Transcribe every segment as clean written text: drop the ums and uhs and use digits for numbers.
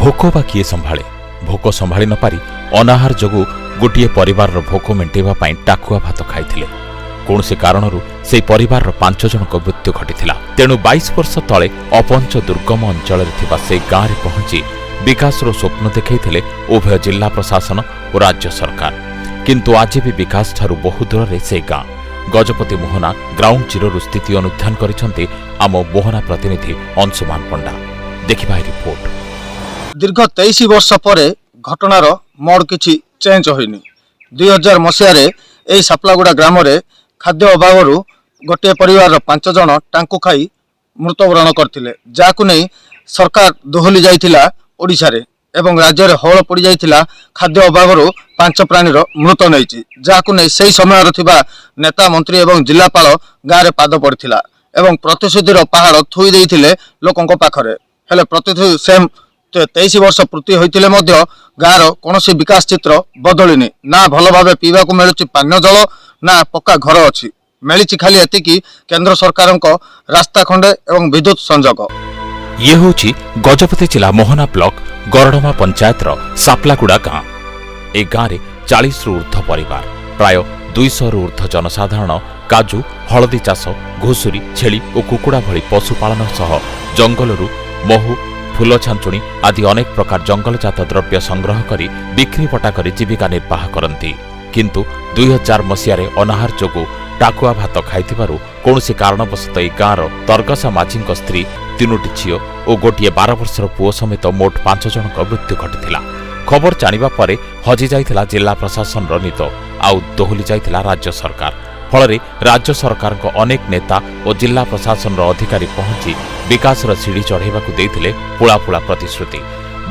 भोक बा किए संभाळे भोक संभाळी न पारी अनाहार जोगु गोटे परिवार भोक मेंटेवा पाई टाकुआ भात खाइथिले। कौनसी कारणरू से परिवार 5 जनक मृत्यु घटिथिला। तेणु 22 वर्ष तले अपंच दुर्गम अंचल से गाँव में पहुंची विकासर स्वप्न देखैथिले उभय जिला प्रशासन और राज्य सरकार। किंतु आज भी विकास ठारू बहु दूर रे से गाँ। गजपति मोहना ग्राउंड जीरो स्थिति अनुध्यान करिसेंती आम मोहना प्रतिनिधि अंशुमान पंडा। देखिबा रिपोर्ट। दीर्घ 23 वर्ष पर घटनार मोड़ किछि चेंज होइनी। 2000 मसीह एही सापलागुड़ा ग्राम रे खाद्य अभाव गोटे परिवार 5 जन टांकु खाई मृत्युवरण करथिले, जाकु नहीं सरकार दोहली जाइथिला ओडिशा रे एवं राज्य रे हल पड़ी जाइथिला। खाद्य अभाव 5 प्राणीर मृत नहीं, जाकु नहीं सही समय थिबा नेता मंत्री एवं जिलापाल गाँव रे पाद पड़थिला एवं प्रतिश्रुतिर पहाड़ थुई देइथिले लोकंक पाखरे। हेले प्रतिश्रुति सेम 23 वर्ष पूर्ति होइतिले मध्य गाँव कौन विकास चित्र बदलिनी। ना भल भाव पीवा मिलुची पानीय जल, ना पक्का घर अच्छी। मिली खाली एतिकी केंद्र सरकार रास्ता खंडे एवं विद्युत संजोग। ये होची गजपति जिला मोहना ब्लॉक गरडमा पंचायत सापलागुड़ा गाँ। ए गाँव में 40 रु ऊर्ध्व परिवार, प्राय 200 रु ऊर्ध्व जनसाधारण काजू, हलदी चाष, घुसुरी, छेली और कुकुड़ा भली पशुपालन सह जंगलरू महू, फूल छांचुणी आदि अनेक प्रकार जंगलजात द्रव्य संग्रह करी बिक्री पटा करी जीविका निर्वाह करती। किंतु 2000 मसीह अनाहार जोगु टाकुआ भात खाइथिबारु कौनसी कारणवशत ए गाँवर तरगसा माझी स्त्री, 3टी झील और गोटे 12 वर्षर पुओ समेत मोट 5 जनक मृत्यु घटिथिला। खबर जानिबा परे हजि जाइथिला जिला प्रशासन नीत आउ दोहली जाइथिला राज्य सरकार। फल राज्य सरकार अनेक नेता और जिला प्रशासन अधिकारी पहुंची विकासर सीढ़ी चढ़ाइबाकू देइथिले पुळापुळा प्रतिश्रुति।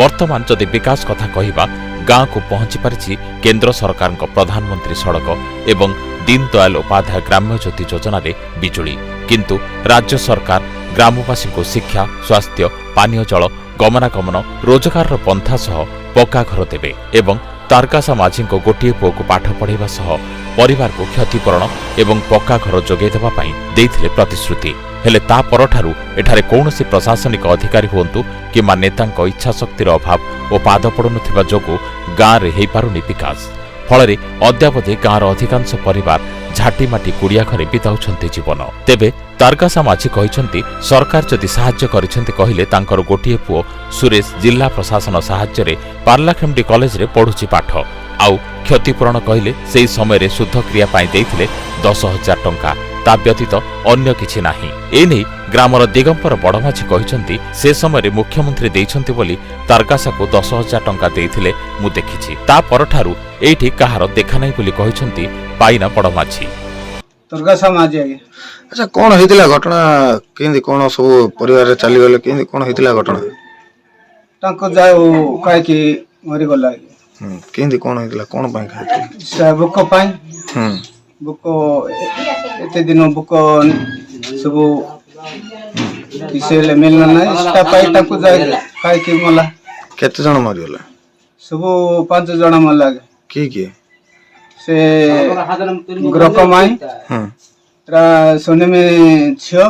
वर्तमान जदि विकास कथा कहिबा, गाँ को पहुंची पारिछि केंद्र सरकार प्रधानमंत्री सड़क एवं दीन दयाल उपाध्याय ग्राम्य ज्योति योजना रे बिजुली। किंतु राज्य सरकार ग्रामवासी को शिक्षा, स्वास्थ्य, पानीय जल, गमनागमन, रोजगार पंथा सह पक्का घर देवे एवं तारकासा माझी गोटे पुओ को पाठ पढ़ाइबा सह परिवार को क्षतिपूरण एवं पक्का घर जोगे देबा पाई देइथिले प्रतिश्रुति। हेले ता परठारु एठारे कौनसी प्रशासनिक अधिकारी हुंतु किंबा नेतांक इच्छा शक्तिर अभाव और पाद पड़ुनथिबा जोगु गाँ रे हेई पारुनी विकास। फल अद्यावधि गाँवर अधिकांश परिवार झाटीमाटी कुड़िया घरे बिताउछन्ति जीवन। तेबे तारकासा माझी कहिसंती सरकार जदि साहाय्य करिसंती कहिले तांकर गोटिए पुओ सुरेश जिला प्रशासन साहाय्य रे पार्लाखेमडी कॉलेज रे पढुची पाठ। आउ क्षतिपूरण कहिले सेही समय रे शुद्ध क्रिया पाई देइथिले 10,000 टंका। ता व्यतीत अन्य किछि नाही। एनै ग्रामर दिगंबर बड़माझी कहिसंती से समय रे मुख्यमंत्री देइछंती बोली तारकासा को 10,000 टंका देइथिले मु देखिछि। ता परठारु एठी कहार देखा नाही बोली कहिसंती पाइना बड़माझी। तारकासा माझी आगे। अच्छा, कौन होइतिला घटना? केंदी कौन सब परिवार रे चली गले? केंदी कौन होइतिला घटना? तांको जाओ काहे कि मरि गला। केंदी कौन होइतिला? कौन पाई खाइतिला? से बुको पाई। बुको एते दिन बुको सब किसे मिलना नहीं। स्टा पाई तांको जाय काहे कि मला। केते जण मरि गले? सब 5 जण मला। की से ग्रकमाई रा सोने में छियो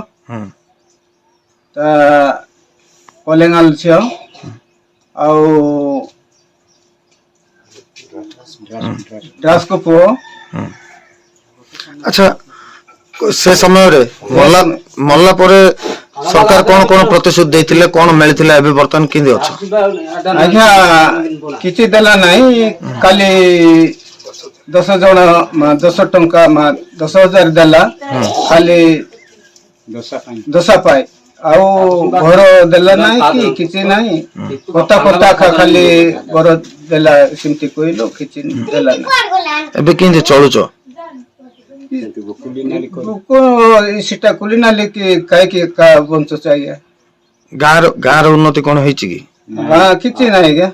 ता कोलेंगाल छियो आउ ड्रास को पो। अच्छा, से समय रे मल्ला परे सरकार कौन प्रतिशोध देइथिले? कौन मिलिथिला? एबे वर्तमान किंदी अछि? आज्ञा किछि देला नहीं। खाली 10 जण 10 टंका 10,000 देला। खाली 10 पाई आउ घर देला नहीं कि किछि नहीं। पता पता खाली घर देला सिमती कोइलो किछि देला नहीं। एबे किंदी चलुचो? बुको सीटा कुलिना लेके काहे कि का बंचो चाहिए। गाँव उन्नति कौन होइछि की? हां किछि नहीं गे।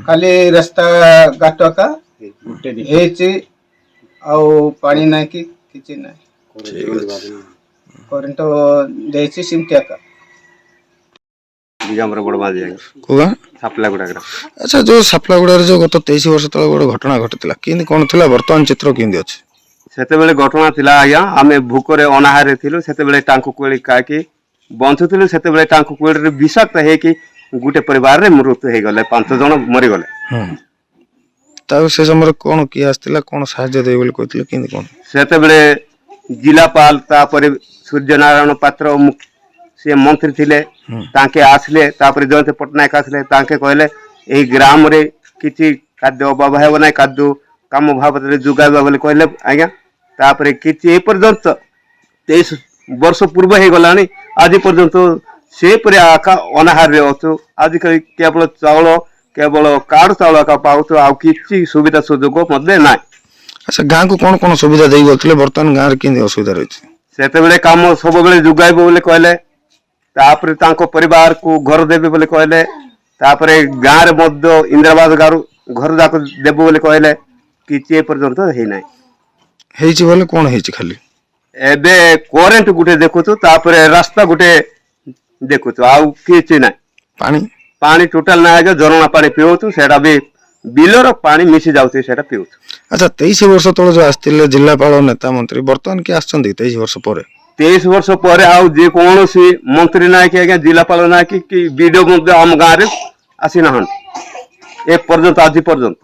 खाली रास्ता घाट का हेछि आउ पानी नहीं कि किछि नहीं। ठीक अछि। करंट देछि सिमतिया का दिगंबर बड़माझी कोगा सापलागुड़ा। अच्छा, जो सापलागुड़ा जो गत 23 वर्ष तले गोटे घटना घटिला, किंदी कौन थिला? वर्तमान चित्र किंदी अछि? सेते घटना थिला आज्ञा, आमे भूकरे अनाहारे थिलु। सेते टांकु कोळी काकी बंचुथिलु। सेते टांकु कोळी विषाक्त हे कि गोटे परिवार रे मृत्यु हो गले 5 जन मरी गले ତାକୁ ସେ ସମୟରେ କଣ କିଏ ଆସିଥିଲା କଣ ସାହାଯ୍ୟ ଦେବେ ବୋଲି କହିଥିଲେ କେମିତି କଣ सेते बेले जिलापाल तापरे सूर्य नारायण पात्र से मंत्री थिले तांके आसले तापरे जयंत पटनायक आसले तांके कहले एही ग्राम रे किछि खाद्य अभाव हेबो नै खाद्य काम भाबरे जुगाबा बोले कहले आज्ञा तापरे किछि ए पर्यंत 23 वर्ष पूर्व हे गलानी आज पर्यंत से परे आका अनाहार रे अछु आज केवल चावल केवल कार्ड चावल का पाउतो आ किछि सुविधा सुजोग मधे नै अच्छा गाँ को कौन कौन सुविधा दे बर्तमान गाँव में केंद्र असुविधा रही सेते बेले काम सब बेले जुगाइबो बोले कहले तापरे तांको परिवार को घर देबे बोले कहले तापरे गाँ रे मध्य इंदिराबाद घर जाक देबो बोले कहले किछि ए पर्यंत हे नै ହେଇଛି ବୋଲେ କଣ ହେଇଛି ଖାଲି एबे करेंट गुटे देखुछु तापरे रास्ता गुटे देखुछु आ किछि नै पानी पानी टोटल ना आगे झरना पानी पिउछु सेटा भी बिलर पानी मिसी जाउछि सेटा पिउछु अच्छा 23 वर्ष तले जो आस्तिले जिलापाल नेता मंत्री वर्तमान के आछंदी 23 वर्ष पर 23 वर्ष पर आउ जे कोनोसी मंत्री ना कि आगे जिलापाल ना कि वीडियो मध्ये हम गाँ रे आसी नहन ए पर्यंत आज पर्यंत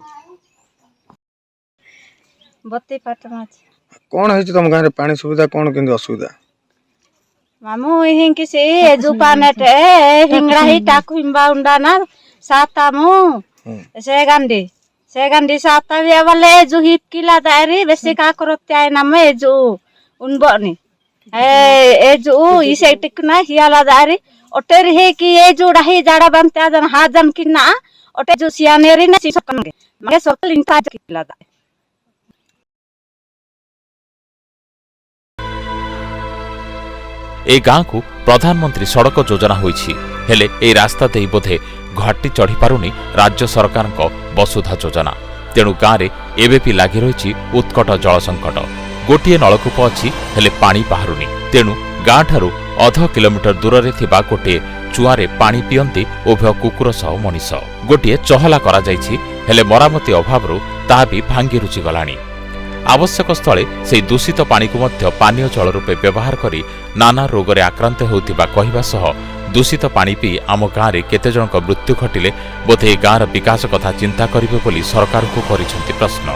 बत्ती पाटमाच कौन है तुम गाँव में पानी सुविधा कौन केंद्र असुविधा मामू हिंकी से जुपानेट हिंगड़ा ही टाकु हिंबा उंडा ना सातामू से गंडी साता भी वाले जो हिप किला दायरी वैसे का करते आए ना मैं जो उनबनी ए जो इसे टिकना हियाला दायरी ओटेर है कि ये जो रही जाड़ा बनते आ जन हाजन किना ओटे जो सियानेरी ना चीज करने मगे सर्कल इनका किला दाय ए गाँ को प्रधानमंत्री सड़क योजना होईछि हेले ए रास्ता दे बोधे घाटी चढ़ी पारुनी राज्य सरकार वसुधा योजना तेणु गाँव में एबेपि लगी रही उत्कट जल संकट गोटे नलकूप अच्छी हेले पानी बाहरुनी तेणु गाँ ठारू अध किलोमीटर दूर रे थिबा गोटे चुआरे पानी पियंती उभय कुकुर सह मनीष गोटे चहला करा जायछि हेले मरामती अभावरू ताहा भी भांगी रुचि गलानी आवश्यक स्थले से दूषित पानी को मध्य पानीय जल रूपे व्यवहार करी नाना रोगरे आक्रांत होउथिबा कहिबा सह दूषित पानी पी आम गाँव में केते जनक मृत्यु घटिले बोधे गाँवर विकास कथा चिंता करिवे बोली सरकार को करिसेंति प्रश्न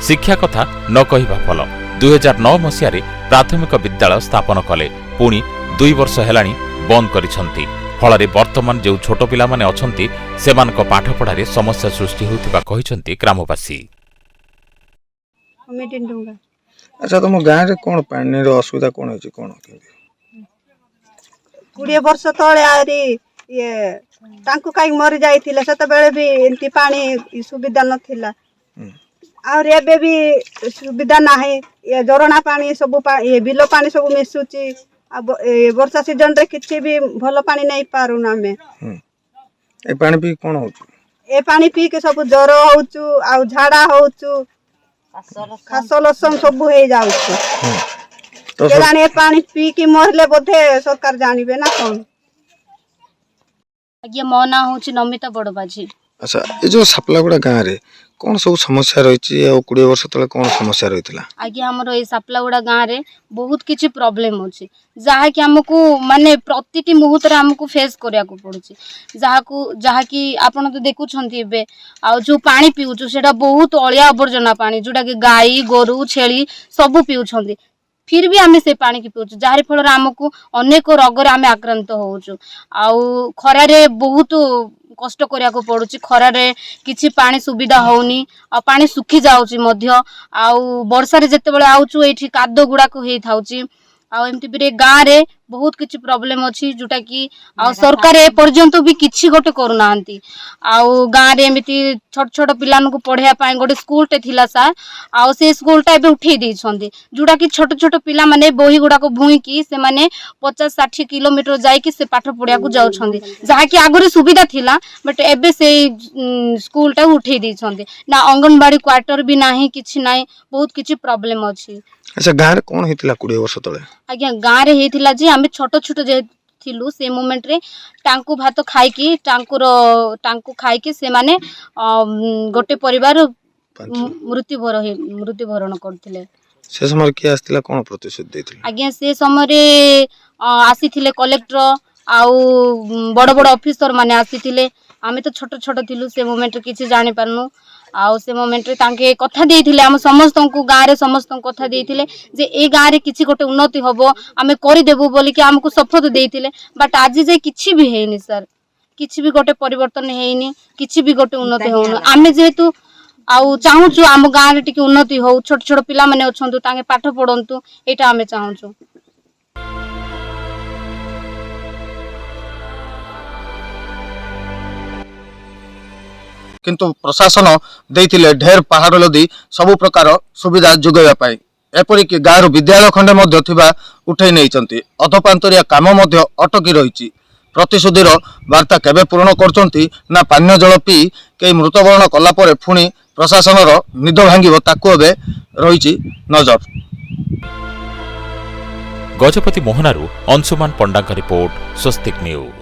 शिक्षा कथा न कहिबा फल 2009 मसीह प्राथमिक विद्यालय स्थापन कले पुणी 2 वर्ष हेलाणी बंद करिसेंति फल वर्तमान जो छोट पिला माने अछंती सेमानक पाठपढ़ारे समस्या सृष्टि होउथिबा कहिसेंति ग्रामवासी अच्छा तुम गाँव में कौन पानी असुविधा कौन है कौन 20 वर्ष तले आरी ये तांकु काई मरि जाइथिले सेते बेले भी एंती पानी सुविधा नथिला और एबे भी सुविधा नाही ये झरना पानी सब ये बिलो पानी सब मिसुची अब वर्षा सीजन रे किछि भी भलो पानी नहीं पारु ना में ए पानी पी कौन हो ए पानी पी के सब ज्वर होउचु आ झाड़ा होउचु खास लसन सब हो जाउचु तो केरानी पानी पी के मरले बोधे सरकार जानिबे ना कोन आगे मो ना होची नमिता बड़बाजी अच्छा ये जो सापलागुड़ा गाँव में कौन सब समस्या रही 20 वर्ष तले कौन समस्या रही आगे हमरो ए सापलागुड़ा गाँव रे बहुत किछि प्रॉब्लम होची जहा कि हमको माने प्रतिटी मुहूर्त रे हमको फेस करिया को पड़ुची जहा कि आपण तो देखुछंती बे आ जो पानी पिउछु सेटा बहुत अलिया आवर्जना पानी जोटा कि गाई गोरु छेली सब पिउछंती फिर भी आमे से पानी की पिउछु जाहार फल आमको अनेक रोग रे आमे आक्रांत होउछु आउ खरा रे बहुत कष्ट करिया को पड़ुची खरा रे किछि पानी सुविधा होउनी आ पानी सुखी जाउची मध्य आउ वर्षा रे जते बेले आउछु एठी कादो गुडा को हेई थाउची आ एमती बिरे गाँ रे बहुत किछि प्रॉब्लम अछि जोटा कि आ सरकार ए पर्यंत भी किछि गोटे करू नांती आउ गाँ रे एमती छोट छोट पिलान को पढ़िया पाए गोटे स्कूल टे थिला सा आउ से स्कूल टा एबे उठेई दै छंदी जोटा कि छोट छोट पिला माने बोही गुडा को भूई की से माने 50-60 किलोमीटर जाई कि से पाठ पढ़िया को जाउ छंदी जहा कि आगरे सुविधा थिला बट एबे से स्कूल टा उठेई दै छंदी ना अंगनबाड़ी क्वार्टर भी नाही किछि नाही बहुत किछि प्रॉब्लम अछि अच्छा गाँव में कौन होइतिला 20 वर्ष तले आज्ञा गाँ रे हेतिला जे आमे छोट छोट जे थिलु से मोमेंट रे टांकू भात खाई की टांकू खाई की से माने गोटे परिवार मृत्युवरण करथिले से समय किए आस्तिला कौन प्रतिशत देथिले आज्ञा से समय रे आसीथिले कलेक्टर आउ बड़ बड़ ऑफिसर माने आसीथिले आमे तो छोट छोट थिलु से मोमेंट रे किछि जानि पारनु आउ से मोमेंट रे तांके कथा देइथिले हम समस्त को गाँ रे समस्त कथा देइथिले जे ए गाँ रे किछि गोटे उन्नति हबो आमे करि देबु बोली कि हमको शपथ देइथिले बट आज जे किछि भी हेनी सर किछि भी गोटे परिवर्तन हेनी किछि भी गोटे उन्नति होनु आमे जेतु आउ चाहूछु आम गाँ रे टिके उन्नति हो छोट छोट पिला माने अछंतु तांके पाठ पढंतु एटा आमे चाहूछु। किंतु प्रशासन देइथिले ढेर पहाड़ लदी सबु प्रकार सुविधा जोगाइबा पाई एपरिक गाँव विद्यालय खंडे मध्य थिबा उठै नैचंती अधपांतरिया काम मध्य अटकी रहिछि प्रतिशुद्धिर वार्ता केबे पूर्ण करचंती ना पानीय जल पी के मृतवरण कला परे पुणी प्रशासनर निद भांगिब ताकू एबे रहिछि नजर। गजपति मोहनारू अंशुमान पंडा का रिपोर्ट स्वस्तिक न्यूज।